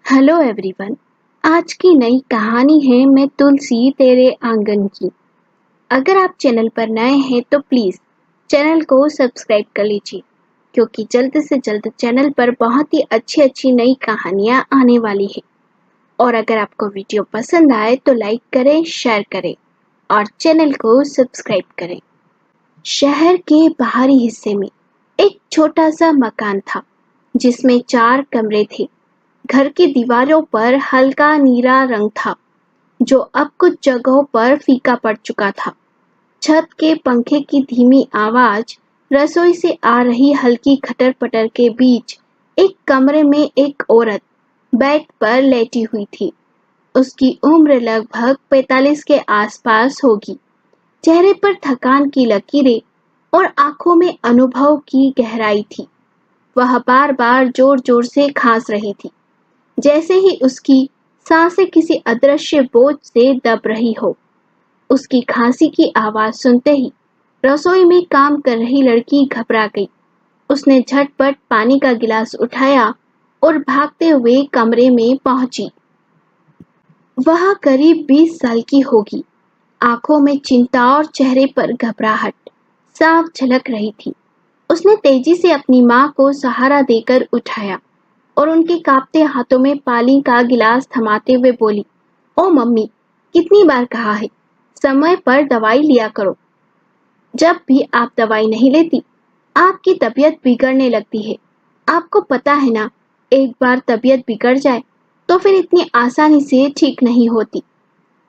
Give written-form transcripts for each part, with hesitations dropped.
Hello everyone. आज की नई कहानी है मैं तुलसी तेरे आंगन की। अगर आप चैनल पर नए हैं तो प्लीज़ चैनल को सब्सक्राइब कर लीजिए, क्योंकि जल्द से जल्द चैनल पर बहुत ही अच्छी अच्छी नई कहानियाँ आने वाली है। और अगर आपको वीडियो पसंद आए तो लाइक करें, शेयर करें और चैनल को सब्सक्राइब करें। शहर के बाहरी हिस्से में एक छोटा सा मकान था, जिसमें 4 कमरे थे। घर की दीवारों पर हल्का नीला रंग था, जो अब कुछ जगहों पर फीका पड़ चुका था। छत के पंखे की धीमी आवाज, रसोई से आ रही हल्की खटर-पटर के बीच एक कमरे में एक औरत बेड पर लेटी हुई थी। उसकी उम्र लगभग 45 के आसपास होगी। चेहरे पर थकान की लकीरें और आंखों में अनुभव की गहराई थी। वह बार-बार जोर-जोर से खांस रही थी, जैसे ही उसकी सांसें किसी अदृश्य बोझ से दब रही हो। उसकी खांसी की आवाज सुनते ही रसोई में काम कर रही लड़की घबरा गई। उसने झटपट पानी का गिलास उठाया और भागते हुए कमरे में पहुंची। वह करीब 20 साल की होगी। आंखों में चिंता और चेहरे पर घबराहट साफ झलक रही थी। उसने तेजी से अपनी मां को सहारा देकर उठाया और उनके कांपते हाथों में पानी का गिलास थमाते हुए बोली, ओ मम्मी, कितनी बार कहा है, समय पर दवाई लिया करो। जब भी आप दवाई नहीं लेती, आपकी तबीयत बिगड़ने लगती है। आपको पता है ना, एक बार तबीयत बिगड़ जाए तो फिर इतनी आसानी से ठीक नहीं होती।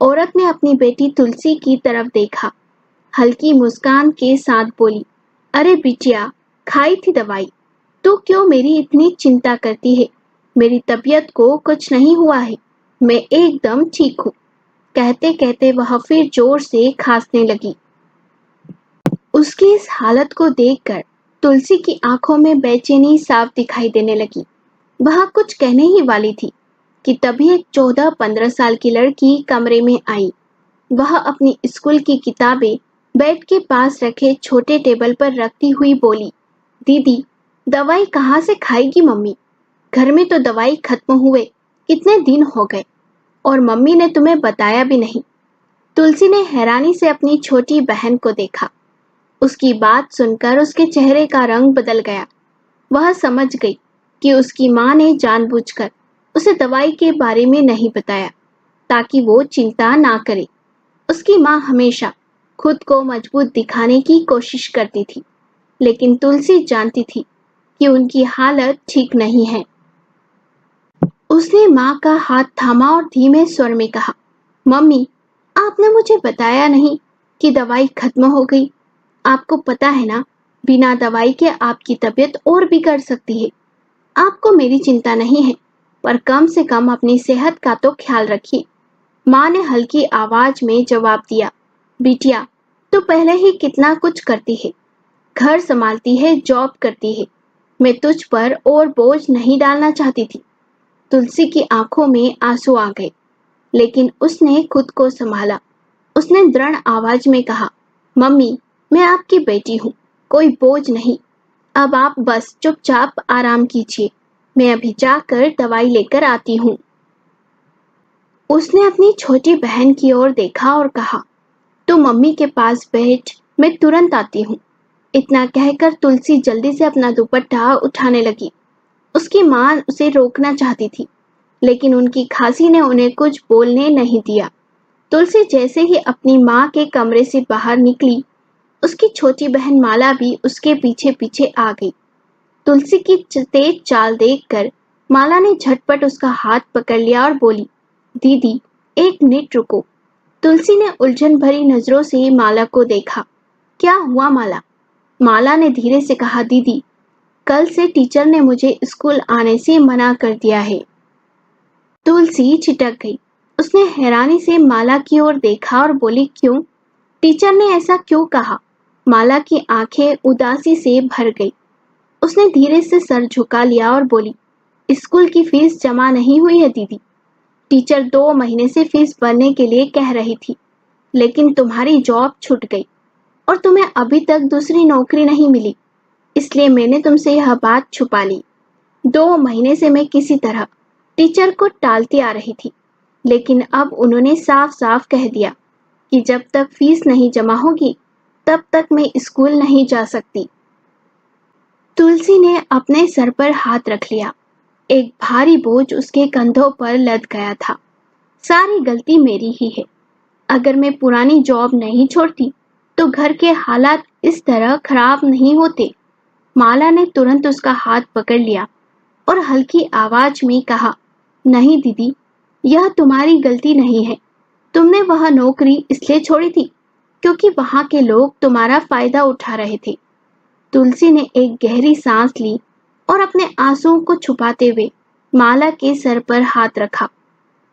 औरत ने अपनी बेटी तुलसी की तरफ देखा, हल्की मुस्कान के साथ बोली, अरे बिटिया, खाई थी दवाई। तू क्यों मेरी इतनी चिंता करती है? मेरी तबीयत को कुछ नहीं हुआ है, मैं एकदम ठीक हूँ। कहते कहते वह फिर जोर से खांसने लगी। उसकी इस हालत को देखकर तुलसी की आंखों में बेचैनी साफ दिखाई देने लगी। वह कुछ कहने ही वाली थी कि तभी एक 14-15 साल की लड़की कमरे में आई। वह अपनी स्कूल की किताबें बेड के पास रखे छोटे टेबल पर रखती हुई बोली, दीदी, दवाई कहाँ से खाएगी मम्मी? घर में तो दवाई खत्म हुए कितने दिन हो गए और मम्मी ने तुम्हें बताया भी नहीं। तुलसी ने हैरानी से अपनी छोटी बहन को देखा। उसकी बात सुनकर उसके चेहरे का रंग बदल गया। वह समझ गई कि उसकी माँ ने जानबूझकर उसे दवाई के बारे में नहीं बताया, ताकि वो चिंता ना करे। उसकी माँ हमेशा खुद को मजबूत दिखाने की कोशिश करती थी, लेकिन तुलसी जानती थी कि उनकी हालत ठीक नहीं है। उसने माँ का हाथ थामा और धीमे स्वर में कहा, मम्मी, आपने मुझे बताया नहीं कि दवाई खत्म हो गई। आपको पता है ना, बिना दवाई के आपकी तबीयत और बिगड़ सकती है। आपको मेरी चिंता नहीं है, पर कम से कम अपनी सेहत का तो ख्याल रखिए। माँ ने हल्की आवाज में जवाब दिया, बिटिया, तू पहले ही कितना कुछ करती है, घर संभालती है, जॉब करती है। मैं तुझ पर और बोझ नहीं डालना चाहती थी। तुलसी की आंखों में आंसू आ गए, लेकिन उसने खुद को संभाला। उसने दृढ़ आवाज में कहा, मम्मी, मैं आपकी बेटी हूँ, कोई बोझ नहीं। अब आप बस चुपचाप आराम कीजिए, मैं अभी जाकर दवाई लेकर आती हूँ। उसने अपनी छोटी बहन की ओर देखा और कहा, तू मम्मी के पास बैठ, मैं तुरंत आती हूँ। इतना कहकर तुलसी जल्दी से अपना दुपट्टा उठाने लगी। उसकी माँ उसे रोकना चाहती थी, लेकिन उनकी खांसी ने उन्हें कुछ बोलने नहीं दिया। तुलसी जैसे ही अपनी माँ के कमरे से बाहर निकली, उसकी छोटी बहन माला भी उसके पीछे पीछे आ गई। तुलसी की तेज चाल देखकर माला ने झटपट उसका हाथ पकड़ लिया और बोली, दीदी, एक मिनट रुको। तुलसी ने उलझन भरी नजरों से माला को देखा। क्या हुआ माला? माला ने धीरे से कहा, दीदी, कल से टीचर ने मुझे स्कूल आने से मना कर दिया है। तुलसी छिटक गई। उसने हैरानी से माला की ओर देखा और बोली, क्यों? टीचर ने ऐसा क्यों कहा? माला की आंखें उदासी से भर गई। उसने धीरे से सर झुका लिया और बोली, स्कूल की फीस जमा नहीं हुई है दीदी। टीचर 2 महीने से फीस भरने के लिए कह रही थी, लेकिन तुम्हारी जॉब छूट गई और तुम्हें अभी तक दूसरी नौकरी नहीं मिली, इसलिए मैंने तुमसे यह बात छुपा ली। 2 महीने से मैं किसी तरह टीचर को टालती आ रही थी, लेकिन अब उन्होंने साफ साफ कह दिया कि जब तक फीस नहीं जमा होगी तब तक मैं स्कूल नहीं जा सकती। तुलसी ने अपने सर पर हाथ रख लिया। एक भारी बोझ उसके कंधों पर लद गया था। सारी गलती मेरी ही है। अगर मैं पुरानी जॉब नहीं छोड़ती तो घर के हालात इस तरह खराब नहीं होते। माला ने तुरंत उसका हाथ पकड़ लिया और हल्की आवाज में कहा, नहीं दीदी, यह तुम्हारी गलती नहीं है। तुमने वह नौकरी इसलिए छोड़ी थी क्योंकि वहां के लोग तुम्हारा फायदा उठा रहे थे। तुलसी ने एक गहरी सांस ली और अपने आंसुओं को छुपाते हुए माला के सर पर हाथ रखा।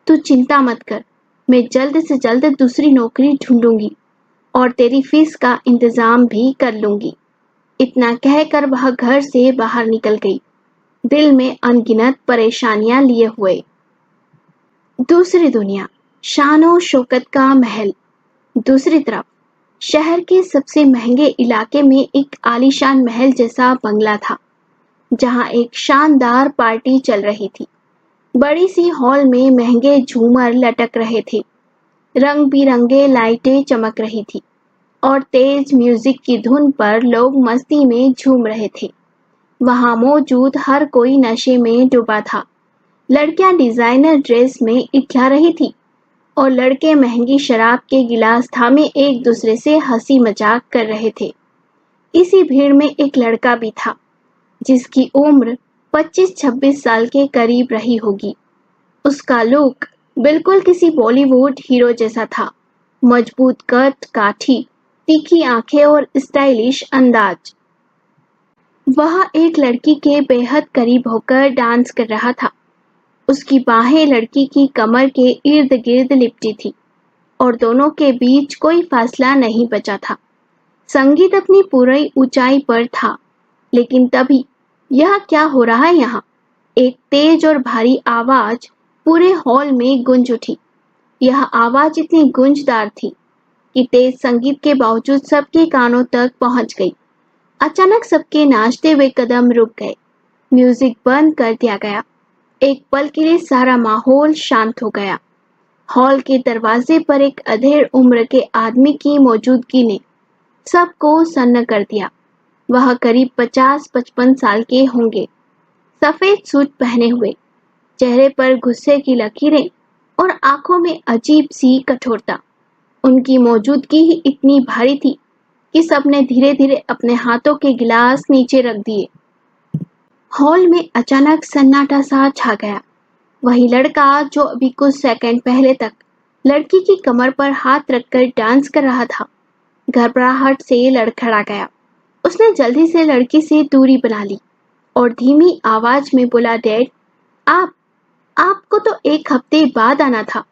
तू चिंता मत कर, मैं जल्द से जल्द दूसरी नौकरी ढूंढूंगी और तेरी फीस का इंतजाम भी कर लूंगी। इतना कहकर वह घर से बाहर निकल गई, दिल में अनगिनत परेशानियां लिए हुए। दूसरी दुनिया, शानो शौकत का महल। दूसरी तरफ शहर के सबसे महंगे इलाके में एक आलीशान महल जैसा बंगला था, जहां एक शानदार पार्टी चल रही थी। बड़ी सी हॉल में महंगे झूमर लटक रहे थे, रंग बिरंगे लाइटें चमक रही थी और तेज म्यूजिक की धुन पर लोग मस्ती में झूम रहे थे। वहां मौजूद हर कोई नशे में डूबा था। लड़कियां डिजाइनर ड्रेस में इठला रही थी और लड़के महंगी शराब के गिलास थामे एक दूसरे से हंसी मजाक कर रहे थे। इसी भीड़ में एक लड़का भी था, जिसकी उम्र 25-26 साल के करीब रही होगी। उसका लुक बिल्कुल किसी बॉलीवुड हीरो जैसा था। मजबूत कद काठी, तीखी आंखें और स्टाइलिश अंदाज। वह एक लड़की के बेहद करीब होकर डांस कर रहा था। उसकी बाहें लड़की की कमर के इर्द गिर्द लिपटी थी और दोनों के बीच कोई फासला नहीं बचा था। संगीत अपनी पूरी ऊंचाई पर था, लेकिन तभी यह क्या हो रहा है यहाँ? एक तेज और भारी आवाज पूरे हॉल में गूंज उठी। यह आवाज इतनी गूंजदार थी कि तेज संगीत के बावजूद सबके कानों तक पहुंच गई। अचानक सबके नाचते हुए कदम रुक गए। म्यूजिक बंद कर दिया गया। एक पल के लिए सारा माहौल शांत हो गया। हॉल के दरवाजे पर एक अधेड़ उम्र के आदमी की मौजूदगी ने सबको सन्न कर दिया। वह करीब 50-55 साल के होंगे, सफेद सूट पहने हुए, चेहरे पर गुस्से की लकीरें और आंखों में अजीब सी कठोरता। उनकी मौजूदगी ही इतनी भारी थी कि सबने धीरे धीरे अपने हाथों के गिलास नीचे रख दिए। हॉल में अचानक सन्नाटा सा छा गया। वही लड़का जो अभी कुछ सेकंड पहले तक लड़की की कमर पर हाथ रखकर डांस कर रहा था, घबराहट से लड़खड़ा गया। उसने जल्दी से लड़की से दूरी बना ली और धीमी आवाज में बोला, डैड, आपको तो एक हफ्ते बाद आना था,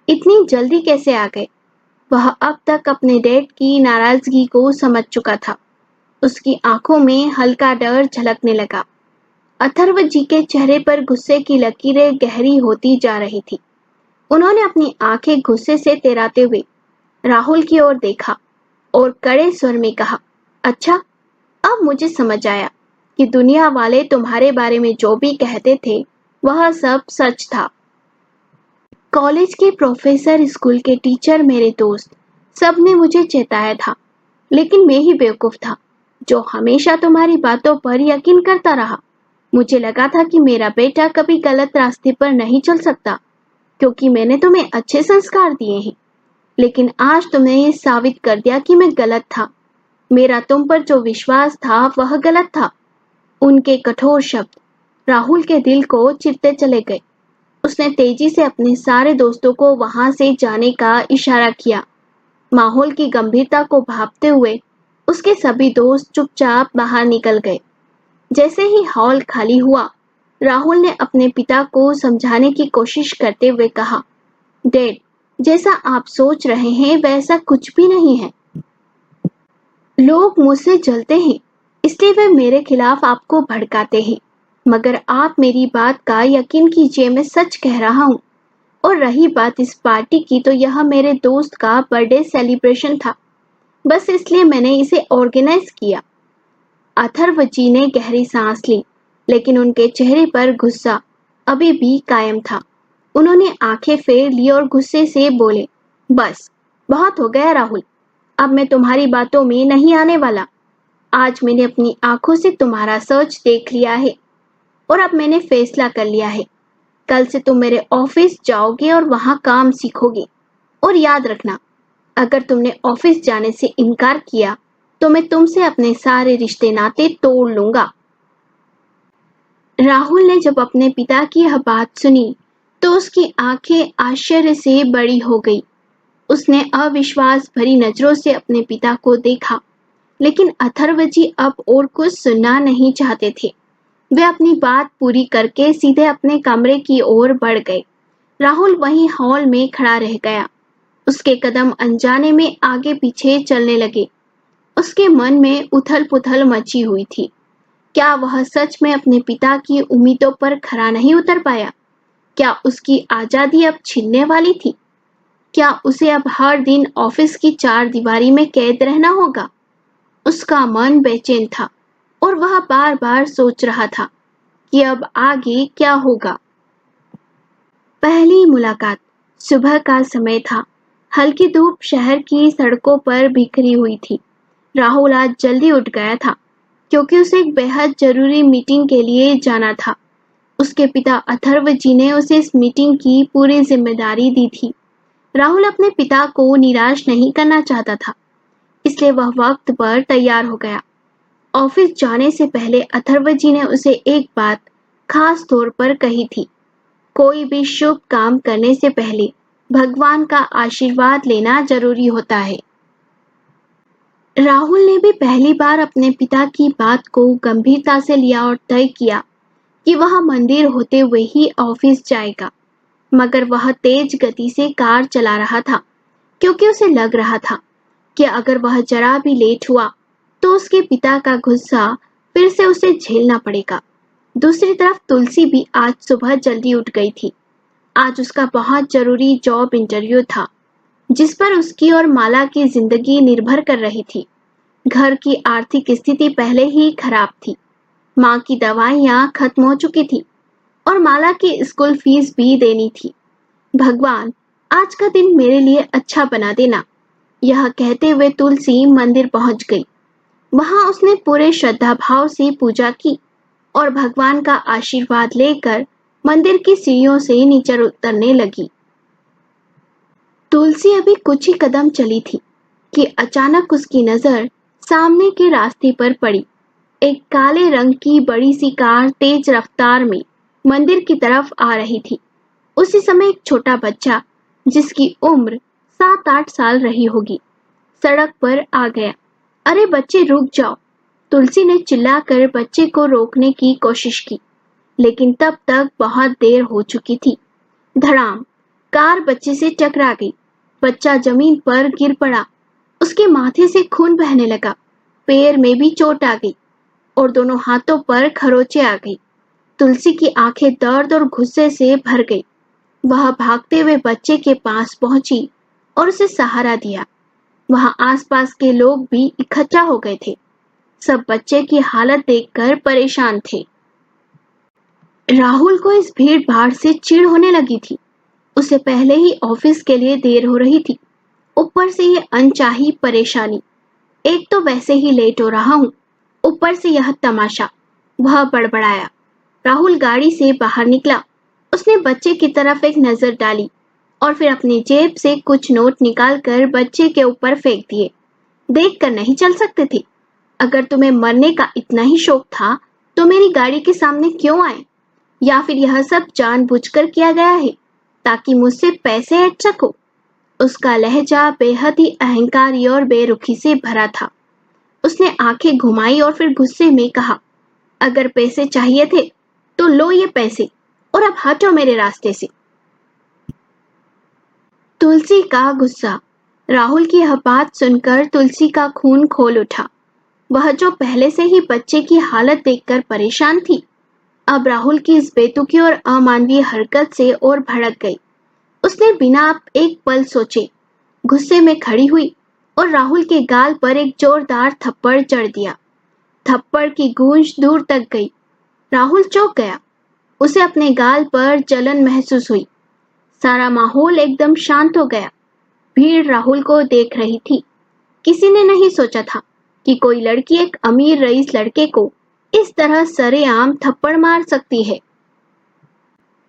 इतनी जल्दी कैसे आ गए? वह अब तक अपने डैड की नाराजगी को समझ चुका था। उसकी आंखों में हल्का डर झलकने लगा। अथर्व जी के चेहरे पर गुस्से की लकीरें गहरी होती जा रही थी। उन्होंने अपनी आंखें गुस्से से तेराते हुए राहुल की ओर देखा और कड़े स्वर में कहा, अच्छा, अब मुझे समझ आया कि दुनिया वाले तुम्हारे बारे में जो भी कहते थे वह सब सच था। कॉलेज के प्रोफेसर, स्कूल के टीचर, मेरे दोस्त, सब ने मुझे चेताया था, लेकिन मैं ही बेवकूफ था जो हमेशा तुम्हारी बातों पर यकीन करता रहा। मुझे लगा था कि मेरा बेटा कभी गलत रास्ते पर नहीं चल सकता क्योंकि मैंने तुम्हें अच्छे संस्कार दिए हैं, लेकिन आज तुमने ये साबित कर दिया कि मैं गलत था। मेरा तुम पर जो विश्वास था वह गलत था। उनके कठोर शब्द राहुल के दिल को चिरते चले गए। उसने तेजी से अपने सारे दोस्तों को वहां से जाने का इशारा किया। माहौल की गंभीरता को भांपते हुए उसके सभी दोस्त चुपचाप बाहर निकल गए। जैसे ही हॉल खाली हुआ, राहुल ने अपने पिता को समझाने की कोशिश करते हुए कहा, डैड, जैसा आप सोच रहे हैं वैसा कुछ भी नहीं है। लोग मुझसे जलते हैं, इसलिए वे मेरे खिलाफ आपको भड़काते हैं, मगर आप मेरी बात का यकीन कीजिए, मैं सच कह रहा हूँ। और रही बात इस पार्टी की, तो यह मेरे दोस्त का बर्थडे सेलिब्रेशन था, बस इसलिए मैंने इसे ऑर्गेनाइज किया। अथर्व जी ने गहरी सांस ली, लेकिन उनके चेहरे पर गुस्सा अभी भी कायम था। उन्होंने आंखें फेर ली और गुस्से से बोले, बस, बहुत हो गया राहुल। अब मैं तुम्हारी बातों में नहीं आने वाला। आज मैंने अपनी आंखों से तुम्हारा सच देख लिया है और अब मैंने फैसला कर लिया है। कल से तुम मेरे ऑफिस जाओगे और वहां काम सीखोगे। और याद रखना, अगर तुमने ऑफिस जाने से इनकार किया तो मैं तुमसे अपने सारे रिश्ते नाते तोड़ लूंगा। राहुल ने जब अपने पिता की यह बात सुनी तो उसकी आंखें आश्चर्य से बड़ी हो गई। उसने अविश्वास भरी नजरों से अपने पिता को देखा, लेकिन अथर्वजी अब और कुछ सुनना नहीं चाहते थे। वे अपनी बात पूरी करके सीधे अपने कमरे की ओर बढ़ गए। राहुल वहीं हॉल में खड़ा रह गया। उसके कदम अनजाने में आगे पीछे चलने लगे। उसके मन में उथल-पुथल मची हुई थी। क्या वह सच में अपने पिता की उम्मीदों पर खरा नहीं उतर पाया? क्या उसकी आजादी अब छिनने वाली थी? क्या उसे अब हर दिन ऑफिस की चार दीवारी में कैद रहना होगा? उसका मन बेचैन था और वह बार-बार सोच रहा था कि अब आगे क्या होगा। पहली मुलाकात सुबह का समय था। हल्की धूप शहर की सड़कों पर बिखरी हुई थी। राहुल आज जल्दी उठ गया था क्योंकि उसे एक बेहद जरूरी मीटिंग के लिए जाना था। उसके पिता अथर्व जी ने उसे इस मीटिंग की पूरी जिम्मेदारी दी थी। राहुल अपने पिता को निराश नहीं करना चाहता था, इसलिए वह वक्त पर तैयार हो गया। ऑफिस जाने से पहले अथर्व जी ने उसे एक बात खास तौर पर कही थी, कोई भी शुभ काम करने से पहले भगवान का आशीर्वाद लेना जरूरी होता है। राहुल ने भी पहली बार अपने पिता की बात को गंभीरता से लिया और तय किया कि वह मंदिर होते हुए ही ऑफिस जाएगा। मगर वह तेज गति से कार चला रहा था क्योंकि उसे लग रहा था कि अगर वह जरा भी लेट हुआ तो उसके पिता का गुस्सा फिर से उसे झेलना पड़ेगा। दूसरी तरफ तुलसी भी आज सुबह जल्दी उठ गई थी। आज उसका बहुत जरूरी जॉब इंटरव्यू था जिस पर उसकी और माला की जिंदगी निर्भर कर रही थी। घर की आर्थिक स्थिति पहले ही खराब थी। माँ की दवाइयाँ खत्म हो चुकी थी और माला की स्कूल फीस भी देनी थी। भगवान, आज का दिन मेरे लिए अच्छा बना देना, यह कहते हुए तुलसी मंदिर पहुंच गई। वहां उसने पूरे श्रद्धा भाव से पूजा की और भगवान का आशीर्वाद लेकर मंदिर की सीढ़ियों से नीचे उतरने लगी। तुलसी अभी कुछ ही कदम चली थी कि अचानक उसकी नजर सामने के रास्ते पर पड़ी। एक काले रंग की बड़ी सी कार तेज रफ्तार में मंदिर की तरफ आ रही थी। उसी समय एक छोटा बच्चा, जिसकी उम्र 7-8 साल रही होगी, सड़क पर आ गया। अरे बच्चे, रुक जाओ! तुलसी ने चिल्लाकर बच्चे को रोकने की कोशिश की, लेकिन तब तक बहुत देर हो चुकी थी। धड़ाम! कार बच्चे से टकरा गई। बच्चा जमीन पर गिर पड़ा। उसके माथे से खून बहने लगा। पैर में भी चोट आ गई और दोनों हाथों पर खरोंचे आ गई। तुलसी की आंखें दर्द और गुस्से से भर गई। वह भागते हुए बच्चे के पास पहुंची और उसे सहारा दिया। वहां आसपास के लोग भी इकट्ठा हो गए थे। सब बच्चे की हालत देखकर परेशान थे। राहुल को इस भीड़ भाड़ से चिढ़ होने लगी थी। उसे पहले ही ऑफिस के लिए देर हो रही थी, ऊपर से ये अनचाही परेशानी। एक तो वैसे ही लेट हो रहा हूँ, ऊपर से यह तमाशा, वह बड़बड़ाया। राहुल गाड़ी से बाहर निकला। उसने बच्चे की तरफ एक नजर डाली और फिर अपनी जेब से कुछ नोट निकालकर बच्चे के ऊपर फेंक दिए। देख कर नहीं चल सकते थे? अगर तुम्हें मरने का इतना ही शौक था तो मेरी गाड़ी के सामने क्यों आए? या फिर यह सब जानबूझकर किया गया है ताकि मुझसे पैसे हट सको? उसका लहजा बेहद ही अहंकारी और बेरुखी से भरा था। उसने आंखें घुमाई और फिर गुस्से में कहा, अगर पैसे चाहिए थे तो लो ये पैसे और अब हटो मेरे रास्ते से। तुलसी का गुस्सा। राहुल की यह बात सुनकर तुलसी का खून खोल उठा। वह जो पहले से ही बच्चे की हालत देखकर परेशान थी, अब राहुल की इस बेतुकी और अमानवीय हरकत से और भड़क गई। उसने बिना एक पल सोचे गुस्से में खड़ी हुई और राहुल के गाल पर एक जोरदार थप्पड़ जड़ दिया। थप्पड़ की गूंज दूर तक गई। राहुल चौंक गया। उसे अपने गाल पर जलन महसूस हुई। सारा माहौल एकदम शांत हो गया। भीड़ राहुल को देख रही थी। किसी ने नहीं सोचा था कि कोई लड़की एक अमीर रईस लड़के को इस तरह सरेआम थप्पड़ मार सकती है।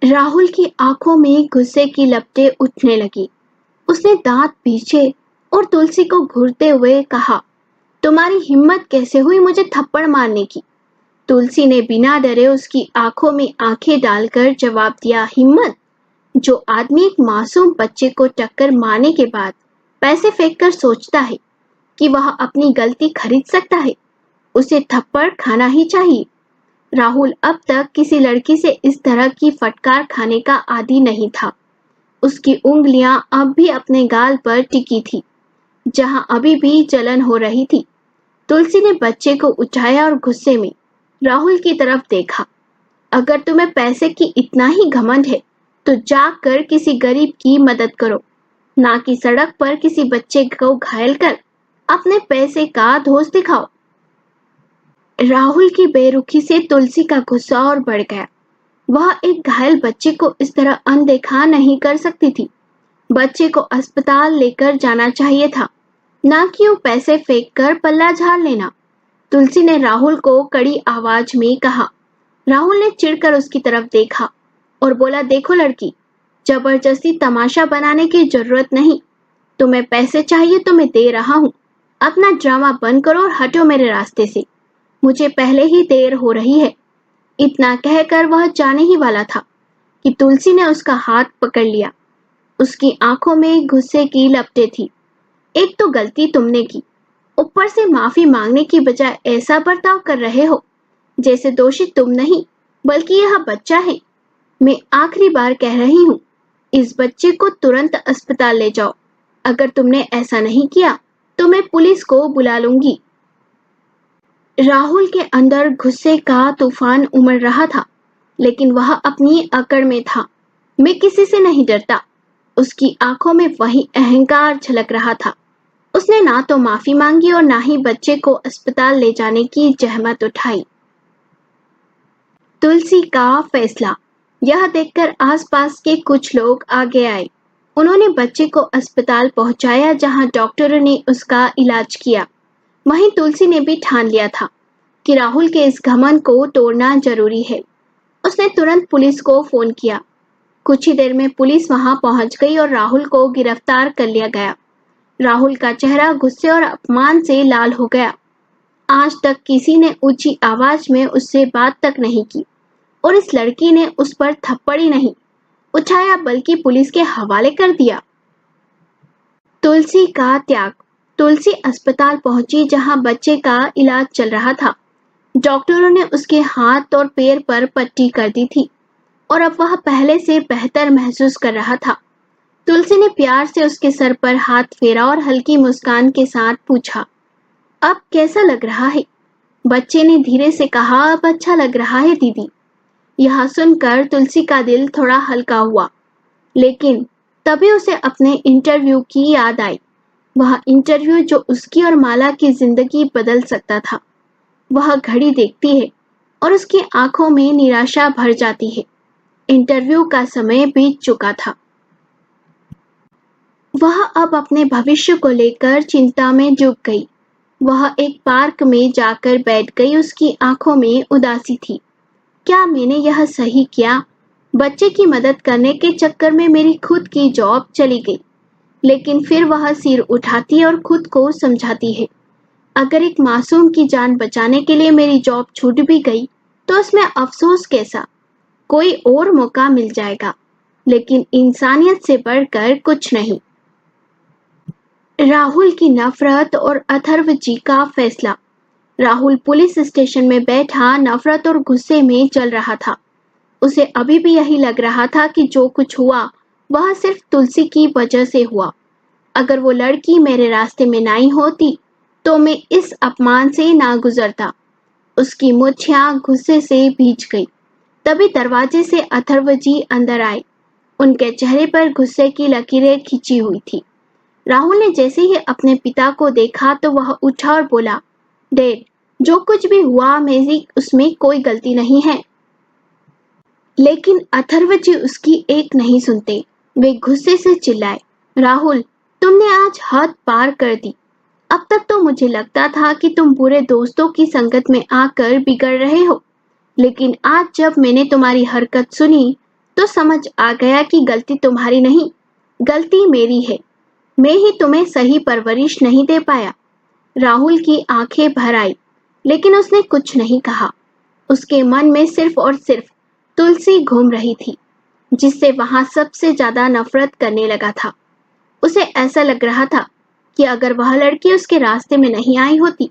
राहुल की आंखों में गुस्से की लपटें उठने लगी। उसने दांत पीछे और तुलसी को घूरते हुए कहा, तुम्हारी हिम्मत कैसे हुई मुझे थप्पड़ मारने की? तुलसी ने बिना डरे उसकी आंखों में आंखें डालकर जवाब दिया, हिम्मत? जो आदमी एक मासूम बच्चे को टक्कर मारने के बाद पैसे फेंककर सोचता है कि वह अपनी गलती खरीद सकता है, उसे थप्पड़ खाना ही चाहिए। राहुल अब तक किसी लड़की से इस तरह की फटकार खाने का आदी नहीं था। उसकी उंगलियां अब भी अपने गाल पर टिकी थी, जहां अभी भी जलन हो रही थी। तुलसी ने बच्चे को उठाया और गुस्से में राहुल की तरफ देखा। अगर तुम्हें पैसे की इतना ही घमंड है तो जाकर किसी गरीब की मदद करो, ना कि सड़क पर किसी बच्चे को घायल कर अपने पैसे का दोष दिखाओ। राहुल की बेरुखी से तुलसी का गुस्सा और बढ़ गया। वह एक घायल बच्चे को इस तरह अनदेखा नहीं कर सकती थी। बच्चे को अस्पताल लेकर जाना चाहिए था, ना कि वो पैसे फेंक कर पल्ला झाड़ लेना। तुलसी ने राहुल को कड़ी आवाज में कहा। राहुल ने चिढ़कर उसकी तरफ देखा और बोला, देखो लड़की, जबरदस्ती तमाशा बनाने की जरूरत नहीं। तुम्हें पैसे चाहिए तो मैं दे रहा हूँ। अपना ड्रामा बंद करो और हटो मेरे रास्ते से। मुझे पहले ही देर हो रही है। इतना कहकर वह जाने ही वाला था कि तुलसी ने उसका हाथ पकड़ लिया। उसकी आंखों में गुस्से की लपटें थी। एक तो गलती तुमने की, ऊपर से माफी मांगने की बजाय ऐसा बर्ताव कर रहे हो जैसे दोषी तुम नहीं बल्कि यह बच्चा है। मैं आखिरी बार कह रही हूँ, इस बच्चे को तुरंत अस्पताल ले जाओ। अगर तुमने ऐसा नहीं किया तो मैं पुलिस को बुला लूंगी। राहुल के अंदर गुस्से का तूफान उमड़ रहा था, लेकिन वह अपनी अकड़ में था। मैं किसी से नहीं डरता। उसकी आंखों में वही अहंकार झलक रहा था। उसने ना तो माफी मांगी और ना ही बच्चे को अस्पताल ले जाने की जहमत उठाई। तुलसी का फैसला यह देखकर आसपास के कुछ लोग आगे आए। उन्होंने बच्चे को अस्पताल पहुंचाया, जहां डॉक्टरों ने उसका इलाज किया। वहीं तुलसी ने भी ठान लिया था कि राहुल के इस घमंड को तोड़ना जरूरी है। उसने तुरंत पुलिस को फोन किया। कुछ ही देर में पुलिस वहां पहुंच गई और राहुल को गिरफ्तार कर लिया गया। राहुल का चेहरा गुस्से और अपमान से लाल हो गया। आज तक किसी ने ऊंची आवाज में उससे बात तक नहीं की और इस लड़की ने उस पर थप्पड़ ही नहीं उठाया बल्कि पुलिस के हवाले कर दिया। तुलसी का त्याग। तुलसी अस्पताल पहुंची, जहां बच्चे का इलाज चल रहा था। डॉक्टरों ने उसके हाथ और पैर पर पट्टी कर दी थी और अब वह पहले से बेहतर महसूस कर रहा था। तुलसी ने प्यार से उसके सर पर हाथ फेरा और हल्की मुस्कान के साथ पूछा, अब कैसा लग रहा है? बच्चे ने धीरे से कहा, अब अच्छा लग रहा है दीदी। यह सुनकर तुलसी का दिल थोड़ा हल्का हुआ, लेकिन तभी उसे अपने इंटरव्यू की याद आई। वह इंटरव्यू जो उसकी और माला की जिंदगी बदल सकता था। वह घड़ी देखती है और उसकी आंखों में निराशा भर जाती है। इंटरव्यू का समय बीत चुका था। वह अब अपने भविष्य को लेकर चिंता में डूब गई। वह एक पार्क में जाकर बैठ गई। उसकी आंखों में उदासी थी। क्या मैंने यह सही किया? बच्चे की मदद करने के चक्कर में मेरी खुद की जॉब चली गई। लेकिन फिर वह सिर उठाती और खुद को समझाती है, अगर एक मासूम की जान बचाने के लिए मेरी जॉब छूट भी गई तो उसमें अफसोस कैसा? कोई और मौका मिल जाएगा, लेकिन इंसानियत से बढ़कर कुछ नहीं। राहुल की नफरत और अथर्व जी का फैसला। राहुल पुलिस स्टेशन में बैठा नफरत और गुस्से में जल रहा था। उसे अभी भी यही लग रहा था कि जो कुछ हुआ वह सिर्फ तुलसी की वजह से हुआ। अगर वो लड़की मेरे रास्ते में नहीं होती तो मैं इस अपमान से ना गुजरता। उसकी मुछियां गुस्से से भीज गई। तभी दरवाजे से अथर्व जी अंदर आए। उनके चेहरे पर गुस्से की लकीरें खिंची हुई थी। राहुल ने जैसे ही अपने पिता को देखा तो वह उठा और बोला, डैड, जो कुछ भी हुआ मेरी उसमें कोई गलती नहीं है। लेकिन अथर्व जी उसकी एक नहीं सुनते। वे गुस्से से चिल्लाए, राहुल, तुमने आज हद पार कर दी। अब तक तो मुझे लगता था कि तुम बुरे दोस्तों की संगत में आकर बिगड़ रहे हो, लेकिन आज जब मैंने तुम्हारी हरकत सुनी तो समझ आ गया कि गलती तुम्हारी नहीं, गलती मेरी है। मैं ही तुम्हें सही परवरिश नहीं दे पाया। राहुल की आंखें भर आई, लेकिन उसने कुछ नहीं कहा। उसके मन में सिर्फ और सिर्फ तुलसी घूम रही थी, जिससे वहां सबसे ज्यादा नफरत करने लगा था। उसे ऐसा लग रहा था कि अगर वह लड़की उसके रास्ते में नहीं आई होती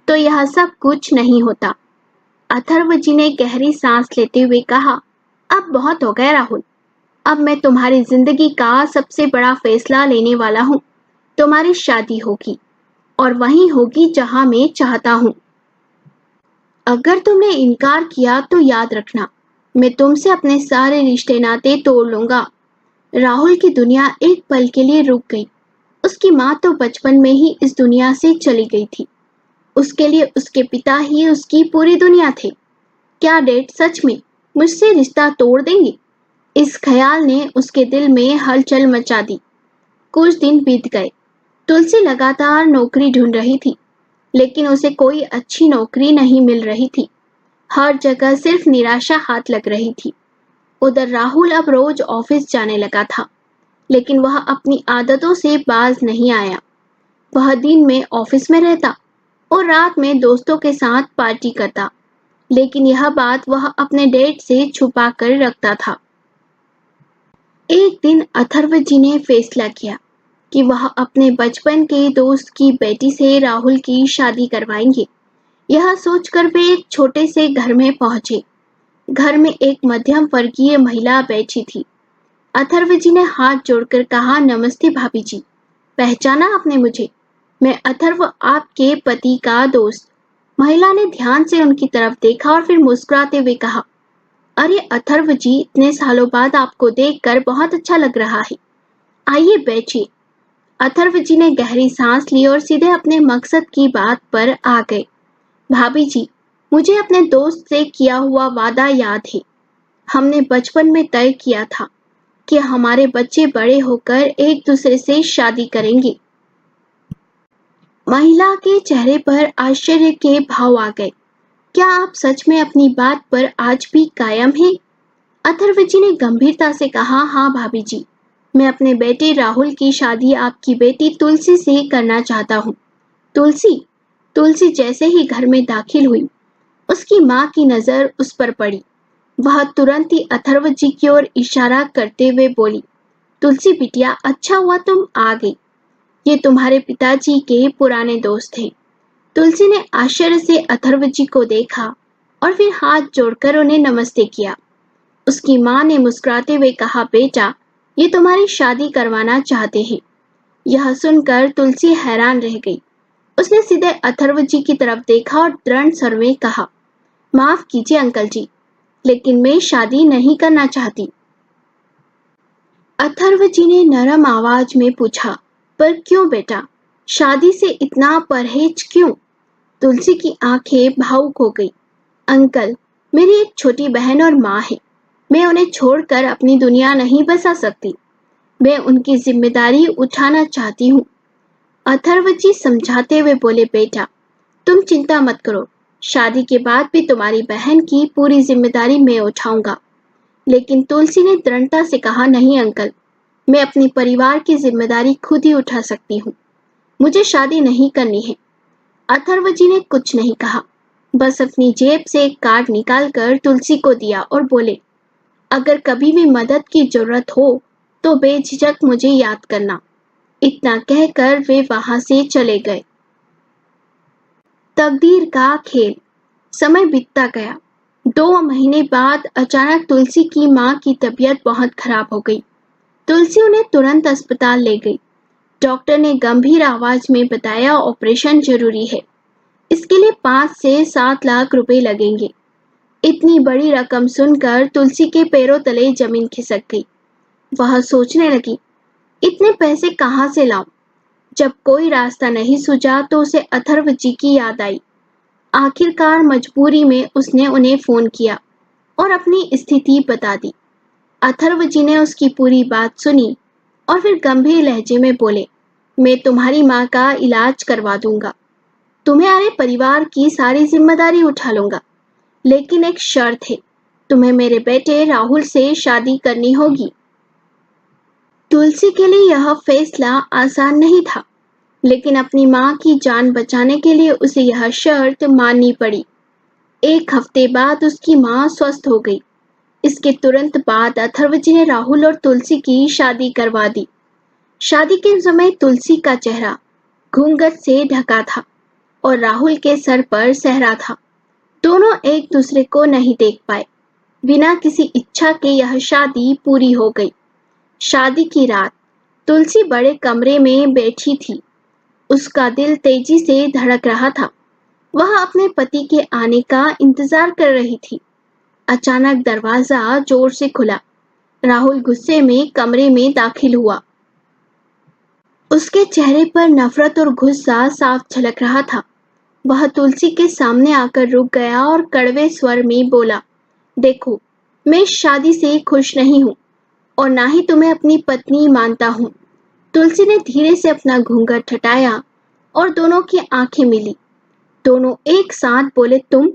तो यह सब कुछ नहीं होता। अथर्व जी ने गहरी सांस लेते हुए कहा, अब बहुत हो गया राहुल। अब मैं तुम्हारी जिंदगी का सबसे बड़ा फैसला लेने वाला हूँ। तुम्हारी शादी होगी, और वहीं होगी जहां मैं चाहता हूँ। अगर तुमने इनकार किया तो याद रखना, मैं तुमसे अपने सारे रिश्ते नाते तोड़ लूंगा। राहुल की दुनिया एक पल के लिए रुक गई। उसकी माँ तो बचपन में ही इस दुनिया से चली गई थी। उसके लिए उसके पिता ही उसकी पूरी दुनिया थे। क्या डैड सच में मुझसे रिश्ता तोड़ देंगे? इस ख्याल ने उसके दिल में हलचल मचा दी। कुछ दिन बीत गए। तुलसी लगातार नौकरी ढूंढ रही थी, लेकिन उसे कोई अच्छी नौकरी नहीं मिल रही थी। हर जगह सिर्फ निराशा हाथ लग रही थी। उधर राहुल अब रोज ऑफिस जाने लगा था, लेकिन वह अपनी आदतों से बाज नहीं आया। वह दिन में ऑफिस में रहता और रात में दोस्तों के साथ पार्टी करता, लेकिन यह बात वह अपने डैड से छुपा कर रखता था। एक दिन अथर्व जी ने फैसला किया कि वह अपने बचपन के दोस्त की बेटी से राहुल की शादी करवाएंगे। यह सोचकर वे एक छोटे से घर में पहुंचे। घर में एक मध्यम वर्गीय महिला बैठी थी। अथर्व जी ने हाथ जोड़कर कहा, नमस्ते भाभी जी, पहचाना आपने मुझे? मैं अथर्व, आपके पति का दोस्त। महिला ने ध्यान से उनकी तरफ देखा और फिर मुस्कुराते हुए कहा, अरे अथर्व जी, इतने सालों बाद आपको देखकर बहुत अच्छा लग रहा है। आइए बैठिए। अथर्व जी ने गहरी सांस ली और सीधे अपने मकसद की बात पर आ गए। भाभी जी, मुझे अपने दोस्त से किया हुआ वादा याद है। हमने बचपन में तय किया था कि हमारे बच्चे बड़े होकर एक दूसरे से शादी करेंगे। महिला के चेहरे पर आश्चर्य के भाव आ गए। क्या आप सच में अपनी बात पर आज भी कायम हैं? अथर्व जी ने गंभीरता से कहा, हाँ भाभी जी, मैं अपने बेटे राहुल की शादी आपकी बेटी तुलसी से करना चाहता हूँ। तुलसी? तुलसी जैसे ही घर में दाखिल हुई, उसकी माँ की नजर उस पर पड़ी। वह तुरंत ही अथर्व जी की ओर इशारा करते हुए बोली, तुलसी बिटिया, अच्छा हुआ तुम आ गई। ये तुम्हारे पिताजी के पुराने दोस्त हैं। तुलसी ने आश्चर्य से अथर्व जी को देखा और फिर हाथ जोड़कर उन्हें नमस्ते किया। उसकी माँ ने मुस्कुराते हुए कहा, बेटा, ये तुम्हारी शादी करवाना चाहते हैं। यह सुनकर तुलसी हैरान रह गई। उसने सीधे अथर्व जी की तरफ देखा और दृढ़ स्वर में कहा, माफ कीजिए अंकल जी, लेकिन मैं शादी नहीं करना चाहती। अथर्व जी ने नरम आवाज में पूछा, पर क्यों बेटा? शादी से इतना परहेज क्यों? तुलसी की आंखें भावुक हो गई। अंकल, मेरी एक छोटी बहन और माँ है। मैं उन्हें छोड़कर अपनी दुनिया नहीं बसा सकती। मैं उनकी जिम्मेदारी उठाना चाहती हूँ। अथर्व जी समझाते हुए बोले, बेटा, तुम चिंता मत करो। शादी के बाद भी तुम्हारी बहन की पूरी जिम्मेदारी मैं उठाऊंगा। लेकिन तुलसी ने दृढ़ता से कहा, नहीं अंकल, मैं अपने परिवार की जिम्मेदारी खुद ही उठा सकती हूँ। मुझे शादी नहीं करनी है। अथर्व जी ने कुछ नहीं कहा, बस अपनी जेब से एक कार्ड निकालकर तुलसी को दिया और बोले, अगर कभी भी मदद की जरूरत हो तो बेझिझक मुझे याद करना। इतना कहकर वे वहां से चले गए। तकदीर का खेल। समय बीतता गया। 2 महीने बाद अचानक तुलसी की माँ की तबीयत बहुत खराब हो गई। तुलसी उन्हें तुरंत अस्पताल ले गई। डॉक्टर ने गंभीर आवाज में बताया, ऑपरेशन जरूरी है। इसके लिए 5 से 7 लाख रुपए लगेंगे। इतनी बड़ी रकम सुनकर तुलसी के पैरों तले जमीन खिसक गई। वह सोचने लगी, इतने पैसे कहाँ से लाऊं? जब कोई रास्ता नहीं सूझा तो उसे अथर्व जी की याद आई। आखिरकार मजबूरी में उसने उन्हें फोन किया और अपनी स्थिति बता दी। अथर्व जी ने उसकी पूरी बात सुनी और फिर गंभीर लहजे में बोले, मैं तुम्हारी माँ का इलाज करवा दूंगा, तुम्हारे परिवार की सारी जिम्मेदारी उठा लूंगा, लेकिन एक शर्त है, तुम्हें मेरे बेटे राहुल से शादी करनी होगी। तुलसी के लिए यह फैसला आसान नहीं था, लेकिन अपनी माँ की जान बचाने के लिए उसे यह शर्त माननी पड़ी। 1 हफ्ते बाद उसकी माँ स्वस्थ हो गई। इसके तुरंत बाद अथर्व जी ने राहुल और तुलसी की शादी करवा दी। शादी के समय तुलसी का चेहरा घूंघट से ढका था और राहुल के सर पर सेहरा था। दोनों एक दूसरे को नहीं देख पाए। बिना किसी इच्छा के यह शादी पूरी हो गई। शादी की रात तुलसी बड़े कमरे में बैठी थी। उसका दिल तेजी से धड़क रहा था। वह अपने पति के आने का इंतजार कर रही थी। अचानक दरवाजा जोर से खुला। राहुल गुस्से में कमरे में दाखिल हुआ। उसके चेहरे पर नफरत और गुस्सा साफ झलक रहा था। वह तुलसी के सामने आकर रुक गया और कड़वे स्वर में बोला, देखो, मैं इस शादी से खुश नहीं हूँ और ना ही तुम्हें अपनी पत्नी मानता हूँ। तुलसी ने धीरे से अपना घूंघट हटाया और दोनों की आंखें मिली। दोनों एक साथ बोले, तुम?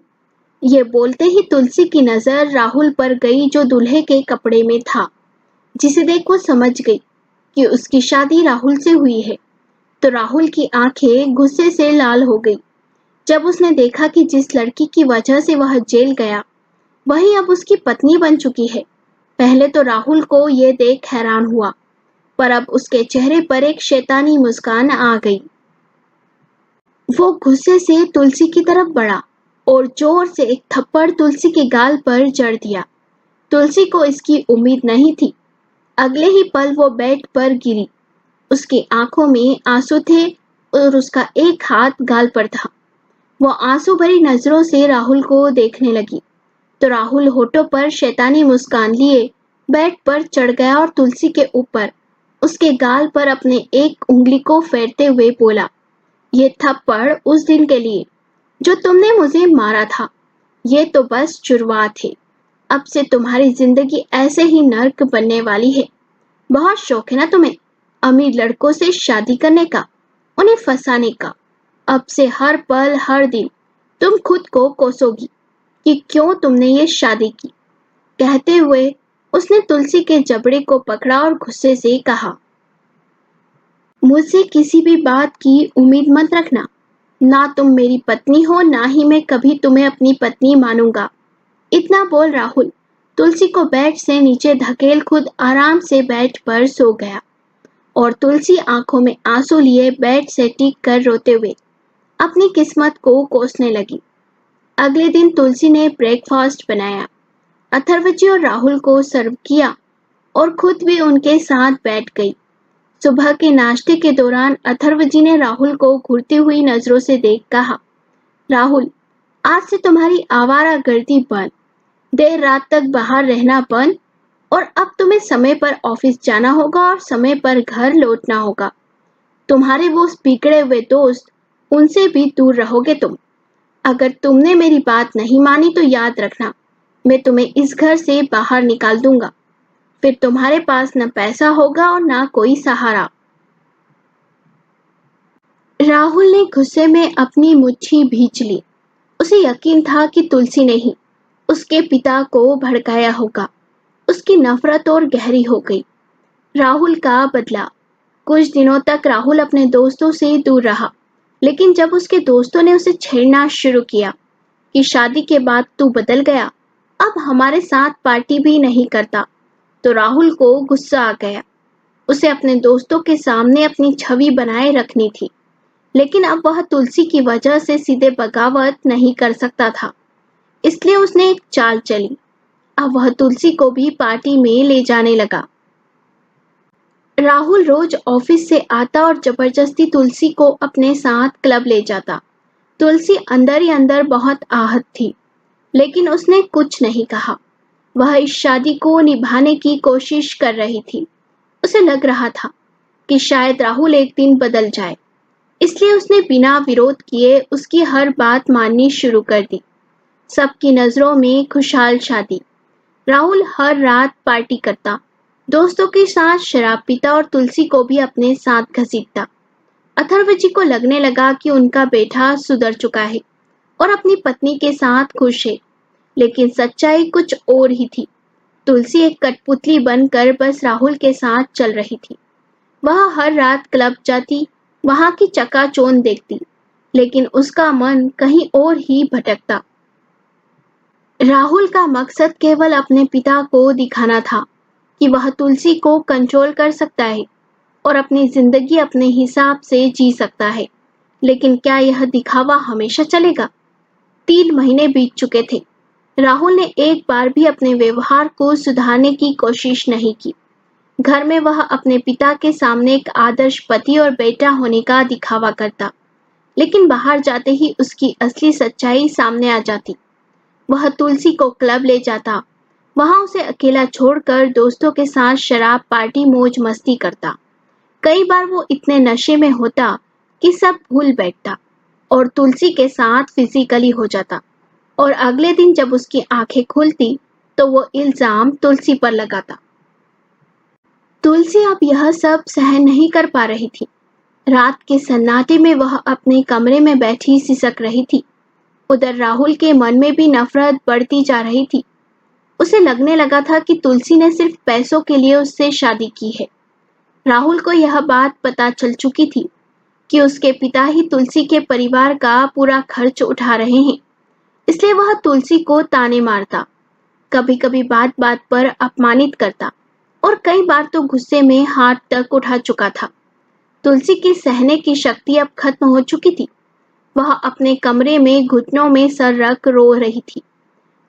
ये बोलते ही तुलसी की नजर राहुल पर गई, जो दूल्हे के कपड़े में था, जिसे देख वो समझ गई कि उसकी शादी राहुल से हुई है। तो राहुल की आंखें गुस्से से लाल हो गई जब उसने देखा कि जिस लड़की की वजह से वह जेल गया, वही अब उसकी पत्नी बन चुकी है। पहले तो राहुल को ये देख हैरान हुआ, पर अब उसके चेहरे पर एक शैतानी मुस्कान आ गई। वो गुस्से से तुलसी की तरफ बढ़ा और जोर से एक थप्पड़ तुलसी के गाल पर जड़ दिया। तुलसी को इसकी उम्मीद नहीं थी। अगले ही पल वो बेड पर गिरी। उसकी आंखों में आंसू थे और उसका एक हाथ गाल पर था। वो आंसू भरी नजरों से राहुल को देखने लगी, तो राहुल होठों पर शैतानी मुस्कान लिए बेड पर चढ़ गया और तुलसी के ऊपर उसके गाल पर अपने एक उंगली को फेरते हुए बोला, ये थप्पड़ उस दिन के लिए जो तुमने मुझे मारा था। ये तो बस शुरुआत है। अब से तुम्हारी जिंदगी ऐसे ही नर्क बनने वाली है। बहुत शौक है ना तुम्हें अमीर लड़कों से शादी करने का, उन्हें फंसाने का। अब से हर पल हर दिन तुम खुद को कोसोगी कि क्यों तुमने ये शादी की। कहते हुए उसने तुलसी के जबड़े को पकड़ा और गुस्से से कहा, मुझसे किसी भी बात की उम्मीद मत रखना। ना तुम मेरी पत्नी हो, ना ही मैं कभी तुम्हें अपनी पत्नी मानूंगा। इतना बोल राहुल तुलसी को बेड से नीचे धकेल खुद आराम से बेड पर सो गया और तुलसी आंखों में आंसू लिए बेड से टीक कर रोते हुए अपनी किस्मत को कोसने लगी। अगले दिन तुलसी ने ब्रेकफास्ट बनाया, अथर्व जी और राहुल को सर्व किया और खुद भी उनके साथ बैठ गई। सुबह के नाश्ते के दौरान अथर्व जी ने राहुल को घूरती हुई नजरों से देख कहा, राहुल, आज से तुम्हारी आवारागर्दी बंद, देर रात तक बाहर रहना बंद और अब तुम्हें समय पर ऑफिस जाना होगा और समय पर घर लौटना होगा। तुम्हारे वो बिगड़े हुए दोस्त, उनसे भी दूर रहोगे तुम। अगर तुमने मेरी बात नहीं मानी तो याद रखना, मैं तुम्हें इस घर से बाहर निकाल दूंगा। फिर तुम्हारे पास न पैसा होगा और ना कोई सहारा। राहुल ने गुस्से में अपनी मुट्ठी भींच ली। उसे यकीन था कि तुलसी ने ही उसके पिता को भड़काया होगा। उसकी नफरत और गहरी हो गई। राहुल का बदला। कुछ दिनों तक राहुल अपने दोस्तों से दूर रहा, लेकिन जब उसके दोस्तों ने उसे छेड़ना शुरू किया कि शादी के बाद तू बदल गया, अब हमारे साथ पार्टी भी नहीं करता, तो राहुल को गुस्सा आ गया। उसे अपने दोस्तों के सामने अपनी छवि बनाए रखनी थी, लेकिन अब वह तुलसी की वजह से सीधे बगावत नहीं कर सकता था। इसलिए उसने एक चाल चली। अब वह तुलसी को भी पार्टी में ले जाने लगा। राहुल रोज ऑफिस से आता और जबरदस्ती तुलसी को अपने साथ क्लब ले जाता। तुलसी अंदर ही अंदर बहुत आहत थी, लेकिन उसने कुछ नहीं कहा। वह इस शादी को निभाने की कोशिश कर रही थी। उसे लग रहा था कि शायद राहुल एक दिन बदल जाए, इसलिए उसने बिना विरोध किए उसकी हर बात माननी शुरू कर दी। सबकी नजरों में खुशहाल शादी, राहुल हर रात पार्टी करता, दोस्तों के साथ शराब पीता और तुलसी को भी अपने साथ घसीटता। अथर्व जी को लगने लगा कि उनका बेटा सुधर चुका है और अपनी पत्नी के साथ खुश है, लेकिन सच्चाई कुछ और ही थी। तुलसी एक कठपुतली बनकर बस राहुल के साथ चल रही थी। वह हर रात क्लब जाती, वहां की चकाचौंध देखती, लेकिन उसका मन कहीं और ही भटकता। राहुल का मकसद केवल अपने पिता को दिखाना था कि वह तुलसी को कंट्रोल कर सकता है और अपनी जिंदगी अपने हिसाब से जी सकता है। लेकिन क्या यह दिखावा हमेशा चलेगा? 3 महीने बीत चुके थे। राहुल ने एक बार भी अपने व्यवहार को सुधारने की कोशिश नहीं की। घर में वह अपने पिता के सामने एक आदर्श पति और बेटा होने का दिखावा करता, लेकिन बाहर जाते ही उसकी असली सच्चाई सामने आ जाती। वह तुलसी को क्लब ले जाता, वहां उसे अकेला छोड़कर दोस्तों के साथ शराब पार्टी मौज मस्ती करता। कई बार वो इतने नशे में होता कि सब भूल बैठता और तुलसी के साथ फिजिकली हो जाता, और अगले दिन जब उसकी आंखें खुलती तो वो इल्जाम तुलसी पर लगाता। तुलसी अब यह सब सहन नहीं कर पा रही थी। रात के सन्नाटे में वह अपने कमरे में बैठी सिसक रही थी। उधर राहुल के मन में भी नफरत बढ़ती जा रही थी। उसे लगने लगा था कि तुलसी ने सिर्फ पैसों के लिए उससे शादी की है। राहुल को यह बात पता चल चुकी थी कि उसके पिता ही तुलसी के परिवार का पूरा खर्च उठा रहे हैं, इसलिए वह तुलसी को ताने मारता, कभी कभी बात बात पर अपमानित करता और कई बार तो गुस्से में हाथ तक उठा चुका था। तुलसी की सहने की शक्ति अब खत्म हो चुकी थी। वह अपने कमरे में घुटनों में सर रख रो रही थी।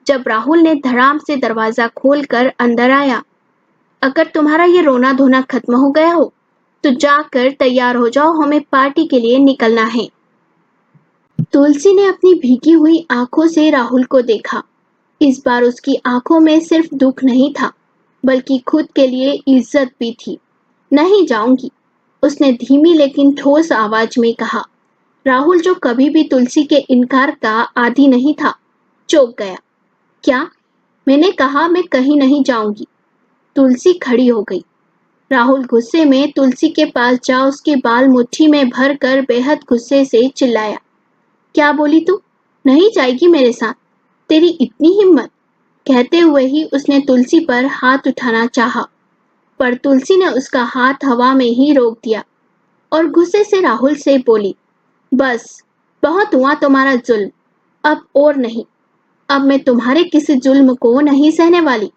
जब राहुल ने धड़ाम से दरवाजा खोलकर अंदर आया, अगर तुम्हारा ये रोना धोना खत्म हो गया हो तो जाकर तैयार हो जाओ, हमें पार्टी के लिए निकलना है। तुलसी ने अपनी भीगी हुई आंखों से राहुल को देखा। इस बार उसकी आंखों में सिर्फ दुख नहीं था, बल्कि खुद के लिए इज्जत भी थी। नहीं जाऊंगी, उसने धीमी लेकिन ठोस आवाज में कहा। राहुल, जो कभी भी तुलसी के इनकार का आदी नहीं था, चौंक गया। क्या? मैंने कहा मैं कहीं नहीं जाऊंगी। तुलसी खड़ी हो गई। राहुल गुस्से में तुलसी के पास जा उसके बाल मुट्ठी में भर कर बेहद गुस्से से चिल्लाया। क्या बोली तू? नहीं जाएगी मेरे साथ? तेरी इतनी हिम्मत? कहते हुए ही उसने तुलसी पर हाथ उठाना चाहा, पर तुलसी ने उसका हाथ हवा में ही रोक दिया और गुस्से से राहुल से बोली, बस, बहुत हुआ तुम्हारा जुल्म, अब और नहीं। अब मैं तुम्हारे किसी जुल्म को नहीं सहने वाली,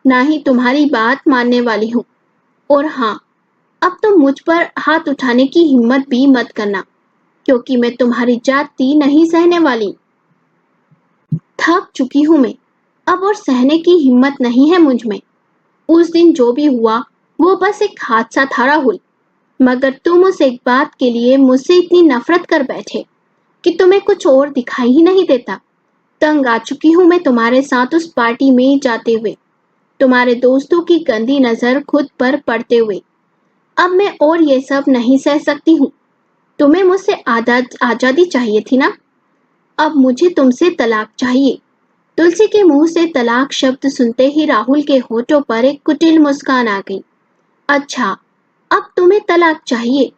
ना ही तुम्हारी बात मानने वाली हूँ। और हाँ, अब तुम मुझ पर हाथ उठाने की हिम्मत भी मत करना, क्योंकि मैं तुम्हारी जाति नहीं सहने वाली। थक चुकी हूं मैं, अब और सहने की हिम्मत नहीं है मुझ में। उस दिन जो भी हुआ वो बस एक हादसा था राहुल, मगर तुम उस एक बात के लिए मुझसे इतनी नफरत कर बैठे कि तुम्हें कुछ और दिखाई ही नहीं देता। तंग आ चुकी हूं मैं तुम्हारे साथ उस पार्टी में जाते हुए, तुम्हारे दोस्तों की गंदी नजर खुद पर पड़ते हुए। अब मैं और ये सब नहीं सह सकती हूँ। तुम्हें मुझसे आजादी चाहिए थी ना? अब मुझे तुमसे तलाक चाहिए। तुलसी के मुंह से तलाक शब्द सुनते ही राहुल के होठों पर एक कुटिल मुस्कान आ गई। अच्छा, अब तुम्हें तलाक चाहिए?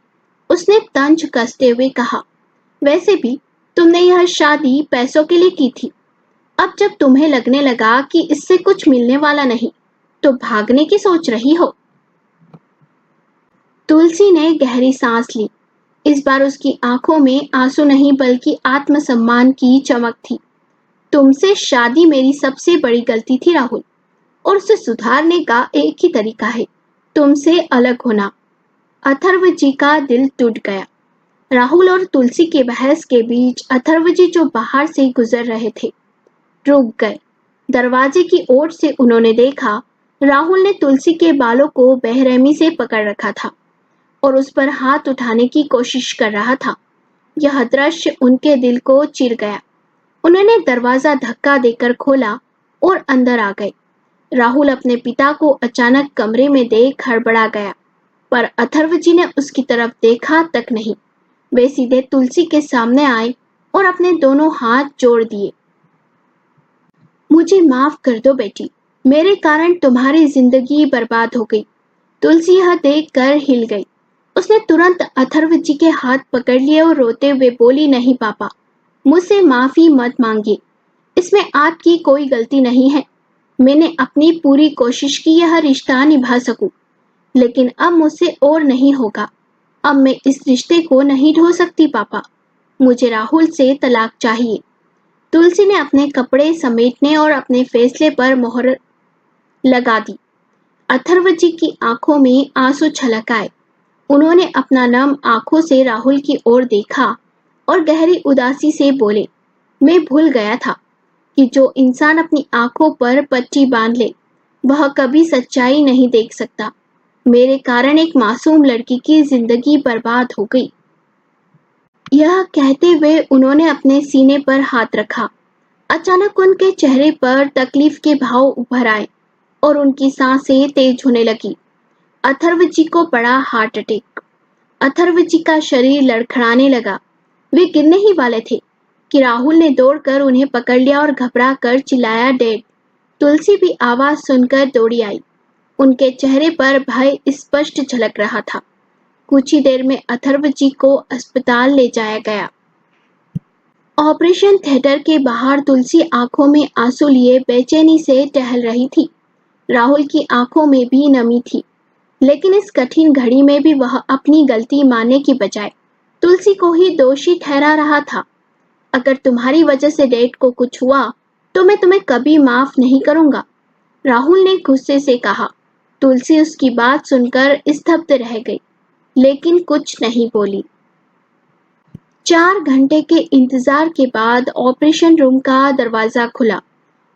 उसने तंज कसते हुए कहा। वैसे भी तुमने यह शादी पैसों के लिए की थी। अब जब तुम्हें लगने लगा कि इससे कुछ मिलने वाला नहीं, तो भागने की सोच रही हो। तुलसी ने गहरी सांस ली। इस बार उसकी आंखों में आंसू नहीं बल्कि आत्मसम्मान की चमक थी। तुमसे शादी मेरी सबसे बड़ी गलती थी राहुल, और उसे सुधारने का एक ही तरीका है, तुमसे अलग होना। अथर्व जी का दिल टूट गया। राहुल और तुलसी के बहस के बीच अथर्व जी, जो बाहर से गुजर रहे थे, रुक गए। दरवाजे की ओर से उन्होंने देखा, राहुल ने तुलसी के बालों को बेरहमी से पकड़ रखा था और उस पर हाथ उठाने की कोशिश कर रहा था। यह दृश्य उनके दिल को चिर गया। उन्होंने दरवाजा धक्का देकर खोला और अंदर आ गए। राहुल अपने पिता को अचानक कमरे में देख हड़बड़ा गया, पर अथर्व जी ने उसकी तरफ देखा तक नहीं। वे सीधे तुलसी के सामने आए और अपने दोनों हाथ जोड़ दिए। मुझे माफ कर दो बेटी, मेरे कारण तुम्हारी जिंदगी बर्बाद हो गई। तुलसी यह देखकर हिल गई। उसने तुरंत अथर्व जी के हाथ पकड़ लिए और रोते हुए बोली, नहीं पापा, मुझसे माफी मत मांगिए। इसमें आपकी कोई गलती नहीं है। मैंने अपनी पूरी कोशिश की यह रिश्ता निभा सकूं, लेकिन अब मुझसे और नहीं होगा। अब मैं इस रिश्ते को नहीं ढो सकती पापा। मुझे राहुल से तलाक चाहिए। तुलसी ने अपने कपड़े समेटने और अपने फैसले पर मोहर लगा दी। अथर्व जी की आंखों में आंसू छलक आए। उन्होंने अपना नम आंखों से राहुल की ओर देखा और गहरी उदासी से बोले, मैं भूल गया था कि जो इंसान अपनी आंखों पर पट्टी बांध ले वह कभी सच्चाई नहीं देख सकता। मेरे कारण एक मासूम लड़की की जिंदगी बर्बाद हो गई। यह कहते हुए उन्होंने अपने सीने पर हाथ रखा। अचानक उनके चेहरे पर तकलीफ के भाव उभर आए और उनकी सांसें तेज होने लगी। अथर्व जी को पड़ा हार्ट अटैक। अथर्व जी का शरीर लड़खड़ाने लगा। वे गिरने ही वाले थे कि राहुल ने दौड़कर उन्हें पकड़ लिया और घबरा कर चिल्लाया, डैड। तुलसी भी आवाज सुनकर दौड़ी आई। उनके चेहरे पर भय स्पष्ट झलक रहा था। कुछ ही देर में अथर्व जी को अस्पताल ले जाया गया। ऑपरेशन थिएटर के बाहर तुलसी आंखों में आंसू लिए बेचैनी से टहल रही थी। राहुल की आंखों में भी नमी थी, लेकिन इस कठिन घड़ी में भी वह अपनी गलती मानने की बजाय तुलसी को ही दोषी ठहरा रहा था। अगर तुम्हारी वजह से डैड को कुछ हुआ तो मैं तुम्हें कभी माफ नहीं करूंगा, राहुल ने गुस्से से कहा। तुलसी उसकी बात सुनकर स्तब्ध रह गई, लेकिन कुछ नहीं बोली। 4 घंटे के इंतजार के बाद ऑपरेशन रूम का दरवाजा खुला।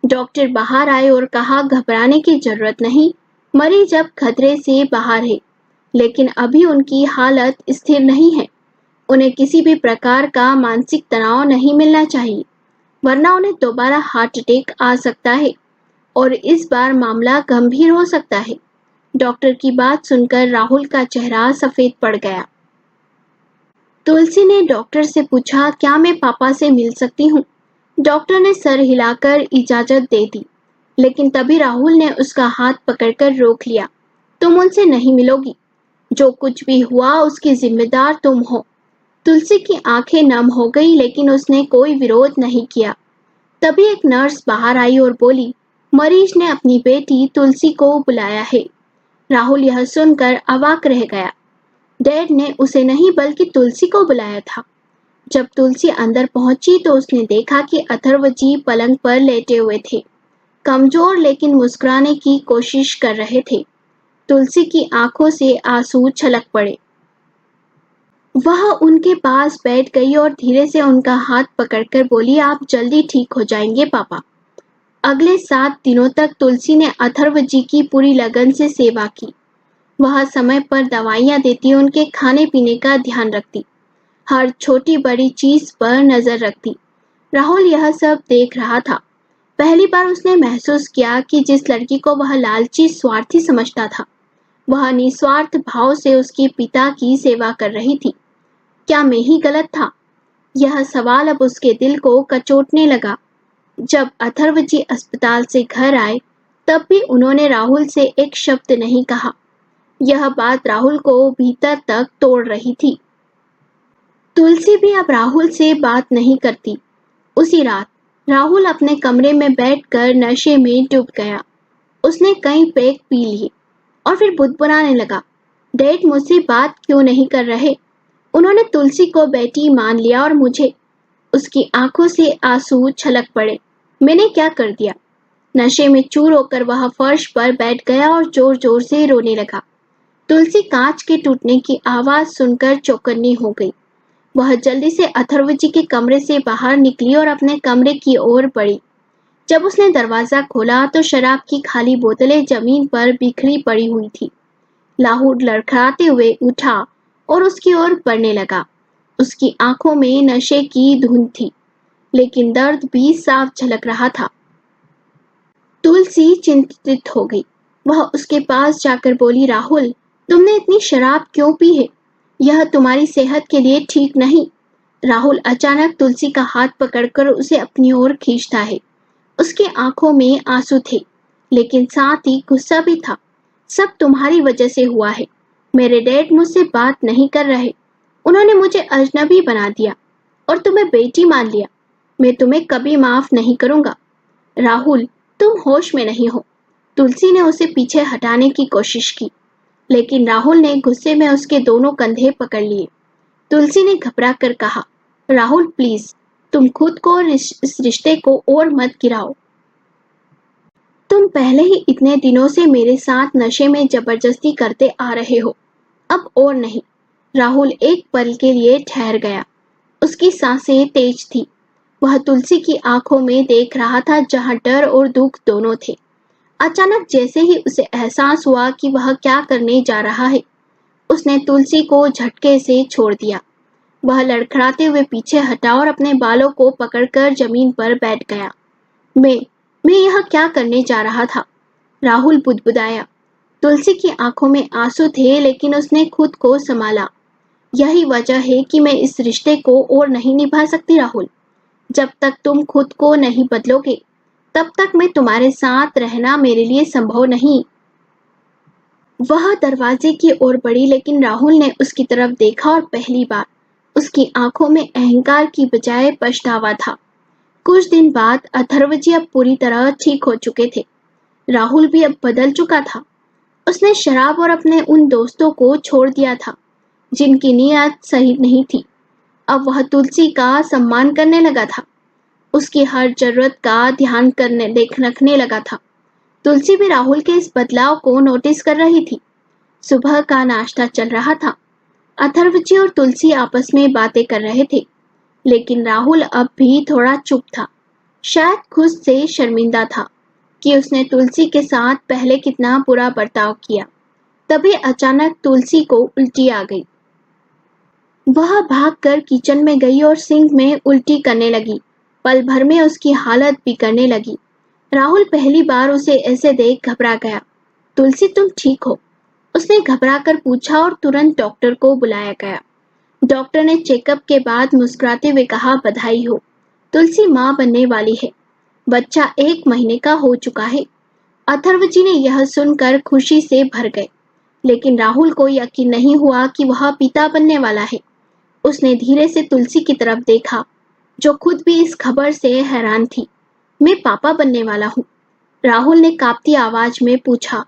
डॉक्टर बाहर आए और कहा, घबराने की जरूरत नहीं, मरीज अब खतरे से बाहर है, लेकिन अभी उनकी हालत स्थिर नहीं है। उन्हें किसी भी प्रकार का मानसिक तनाव नहीं मिलना चाहिए, वरना उन्हें दोबारा हार्ट अटैक आ सकता है और इस बार मामला गंभीर हो सकता है। डॉक्टर की बात सुनकर राहुल का चेहरा सफेद पड़ गया। तुलसी ने डॉक्टर से पूछा, क्या मैं पापा से मिल सकती हूँ? डॉक्टर ने सर हिलाकर इजाजत दे दी, लेकिन तभी राहुल ने उसका हाथ पकड़कर रोक लिया। तुम उनसे नहीं मिलोगी। जो कुछ भी हुआ उसकी जिम्मेदार तुम हो। तुलसी की आंखें नम हो गई, लेकिन उसने कोई विरोध नहीं किया। तभी एक नर्स बाहर आई और बोली, मरीज ने अपनी बेटी तुलसी को बुलाया है। राहुल यह सुनकर अवाक रह गया। डैड ने उसे नहीं बल्कि तुलसी को बुलाया था। जब तुलसी अंदर पहुंची तो उसने देखा कि अथर्व जी पलंग पर लेटे हुए थे, कमजोर लेकिन मुस्कुराने की कोशिश कर रहे थे। तुलसी की आंखों से आंसू छलक पड़े। वह उनके पास बैठ गई और धीरे से उनका हाथ पकड़कर बोली, आप जल्दी ठीक हो जाएंगे पापा। अगले 7 दिनों तक तुलसी ने अथर्व जी की पूरी लगन से सेवा की। वह समय पर दवाइयाँ देती, उनके खाने पीने का ध्यान रखती, हर छोटी बड़ी चीज पर नजर रखती। राहुल यह सब देख रहा था। पहली बार उसने महसूस किया कि जिस लड़की को वह लालची स्वार्थी समझता था, वह निस्वार्थ भाव से उसके पिता की सेवा कर रही थी। क्या मैं ही गलत था? यह सवाल अब उसके दिल को कचोटने लगा। जब अथर्व जी अस्पताल से घर आए, तब भी उन्होंने राहुल से एक शब्द नहीं कहा। यह बात राहुल को भीतर तक तोड़ रही थी। तुलसी भी अब राहुल से बात नहीं करती। उसी रात राहुल अपने कमरे में बैठकर नशे में डूब गया। उसने कई पैक पी लिए और फिर बुदबुदाने लगा, डैड मुझसे बात क्यों नहीं कर रहे? उन्होंने तुलसी को बेटी मान लिया और मुझे। उसकी आंखों से आंसू छलक पड़े। मैंने क्या कर दिया? नशे में चूर होकर वह फर्श पर बैठ गया और जोर जोर से रोने लगा। तुलसी कांच के टूटने की आवाज सुनकर चौकन्नी हो गई। वह जल्दी से अथर्व जी के कमरे से बाहर निकली और अपने कमरे की ओर बढ़ी। जब उसने दरवाजा खोला तो शराब की खाली बोतलें जमीन पर बिखरी पड़ी हुई थी। राहुल लड़खड़ाते हुए उठा और उसकी ओर बढ़ने लगा। उसकी आंखों में नशे की धुंध थी, लेकिन दर्द भी साफ झलक रहा था। तुलसी चिंतित हो गई। वह उसके पास जाकर बोली, राहुल, तुमने इतनी शराब क्यों पी है? यह तुम्हारी सेहत के लिए ठीक नहीं। राहुल अचानक तुलसी का हाथ पकड़कर उसे अपनी ओर खींचता है। उसकी आंखों में आंसू थे, लेकिन साथ ही गुस्सा भी था। सब तुम्हारी वजह से हुआ है। मेरे डैड मुझसे बात नहीं कर रहे। उन्होंने मुझे अजनबी बना दिया और तुम्हें बेटी मान लिया। मैं तुम्हें कभी माफ नहीं करूंगा। राहुल, तुम होश में नहीं हो। तुलसी ने उसे पीछे हटाने की कोशिश की, लेकिन राहुल ने गुस्से में उसके दोनों कंधे पकड़ लिए। तुलसी ने घबरा कर कहा, राहुल प्लीज, तुम खुद को और इस रिश्ते को और मत गिराओ। तुम पहले ही इतने दिनों से मेरे साथ नशे में जबरदस्ती करते आ रहे हो, अब और नहीं। राहुल एक पल के लिए ठहर गया। उसकी सांसें तेज थी। वह तुलसी की आंखों में देख रहा था जहां डर और दुख दोनों थे। अचानक जैसे ही उसे एहसास हुआ कि वह क्या करने जा रहा है, उसने तुलसी को झटके से छोड़ दिया। वह लड़खड़ाते हुए पीछे हटा और अपने बालों को पकड़कर जमीन पर बैठ गया। मैं यह क्या करने जा रहा था? राहुल बुदबुदाया। तुलसी की आंखों में आंसू थे, लेकिन उसने खुद को संभाला। यही वजह है कि मैं इस रिश्ते को और नहीं निभा सकती राहुल। जब तक तुम खुद को नहीं बदलोगे, तब तक मैं तुम्हारे साथ रहना मेरे लिए संभव नहीं। वह दरवाजे की ओर बढ़ी, लेकिन राहुल ने उसकी तरफ देखा और पहली बार उसकी आंखों में अहंकार की बजाय पछतावा था। कुछ दिन बाद अथर्वजी अब पूरी तरह ठीक हो चुके थे। राहुल भी अब बदल चुका था। उसने शराब और अपने उन दोस्तों को छोड़ दिया था जिनकी नीयत सही नहीं थी। अब वह तुलसी का सम्मान करने लगा था। उसकी हर जरूरत का ध्यान रखने लगा था। तुलसी भी राहुल के इस बदलाव को नोटिस कर रही थी। सुबह का नाश्ता चल रहा था। अथर्वजी और तुलसी आपस में बातें कर रहे थे, लेकिन राहुल अब भी थोड़ा चुप था। शायद खुद से शर्मिंदा था कि उसने तुलसी के साथ पहले कितना बुरा बर्ताव किया। तभी अचानक तुलसी को उल्टी आ गई। वह भागकर किचन में गई और सिंक में उल्टी करने लगी। पल भर में उसकी हालत बिगड़ने लगी। राहुल पहली बार उसे ऐसे देख घबरा गया। तुलसी, तुम ठीक हो? उसने घबराकर पूछा और तुरंत डॉक्टर को बुलाया गया। डॉक्टर ने चेकअप के बाद मुस्कुराते हुए कहा, बधाई हो, तुलसी माँ बनने वाली है। बच्चा 1 महीने का हो चुका है। अथर्वजी ने यह सुनकर खुशी से भर गए, लेकिन राहुल को यकीन नहीं हुआ कि वह पिता बनने वाला है। उसने धीरे से तुलसी की तरफ देखा, जो खुद भी इस खबर से हैरान थी। मैं पापा बनने वाला हूँ, राहुल ने कांपती आवाज में पूछा।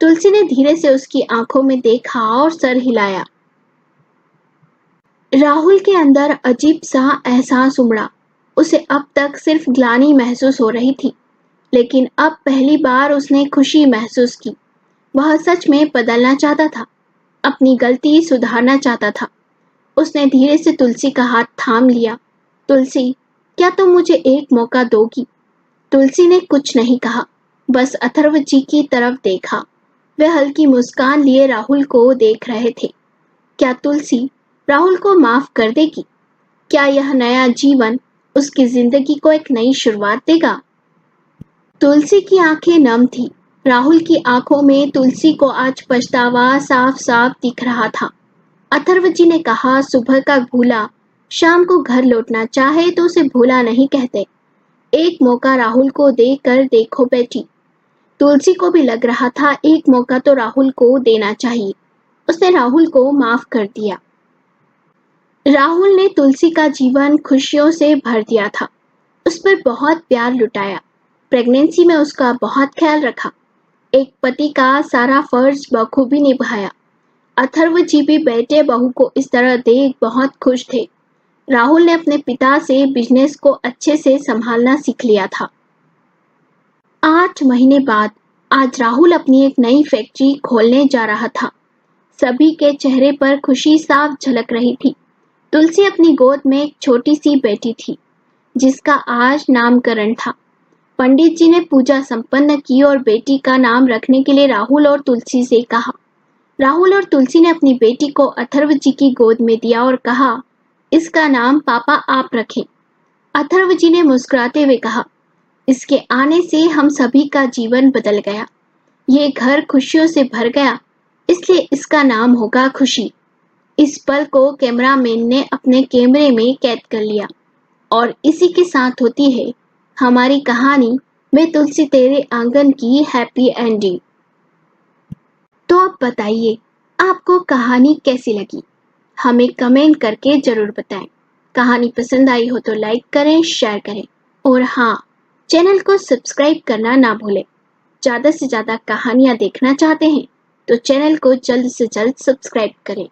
तुलसी ने धीरे से उसकी आंखों में देखा और सर हिलाया। राहुल के अंदर अजीब सा एहसास उमड़ा। उसे अब तक सिर्फ ग्लानि महसूस हो रही थी, लेकिन अब पहली बार उसने खुशी महसूस की। वह सच में बदलना चाहता था, अपनी गलती सुधारना चाहता था। उसने धीरे से तुलसी का हाथ थाम लिया। तुलसी, क्या तुम मुझे एक मौका दोगी? तुलसी ने कुछ नहीं कहा, बस अथर्वजी की तरफ देखा। वे हल्की मुस्कान लिए राहुल को देख रहे थे। क्या तुलसी राहुल को माफ कर देगी? क्या यह नया जीवन उसकी जिंदगी को एक नई शुरुआत देगा? तुलसी की आंखें नम थी। राहुल की आंखों में तुलसी को आज पछतावा साफ साफ दिख रहा था। अथर्वजी ने कहा, सुबह का भूला शाम को घर लौटना चाहे तो उसे भूला नहीं कहते। एक मौका राहुल को देकर देखो बेटी। तुलसी को भी लग रहा था एक मौका तो राहुल को देना चाहिए। उसने राहुल को माफ कर दिया। राहुल ने तुलसी का जीवन खुशियों से भर दिया था। उस पर बहुत प्यार लुटाया। प्रेगनेंसी में उसका बहुत ख्याल रखा। एक पति का सारा फर्ज बखूबी निभाया। अथर्वजी भी बेटे बहू को इस तरह देख बहुत खुश थे। राहुल ने अपने पिता से बिजनेस को अच्छे से संभालना सीख लिया था। 8 महीने बाद आज राहुल अपनी एक नई फैक्ट्री खोलने जा रहा था। सभी के चेहरे पर खुशी साफ झलक रही थी। तुलसी अपनी गोद में एक छोटी सी बेटी थी, जिसका आज नामकरण था। पंडित जी ने पूजा संपन्न की और बेटी का नाम रखने के लिए राहुल और तुलसी से कहा। राहुल और तुलसी ने अपनी बेटी को अथर्व जी की गोद में दिया और कहा, इसका नाम पापा आप रखें। अथर्व जी ने मुस्कुराते हुए कहा, इसके आने से हम सभी का जीवन बदल गया। ये घर खुशियों से भर गया, इसलिए इसका नाम होगा खुशी। इस पल को कैमरामैन ने अपने कैमरे में कैद कर लिया और इसी के साथ होती है हमारी कहानी मैं तुलसी तेरे आंगन की हैप्पी एंडिंग। तो अब बताइए, आपको कहानी कैसी लगी? हमें कमेंट करके जरूर बताएं। कहानी पसंद आई हो तो लाइक करें, शेयर करें और हाँ, चैनल को सब्सक्राइब करना ना भूलें। ज़्यादा से ज़्यादा कहानियाँ देखना चाहते हैं तो चैनल को जल्द से जल्द सब्सक्राइब करें।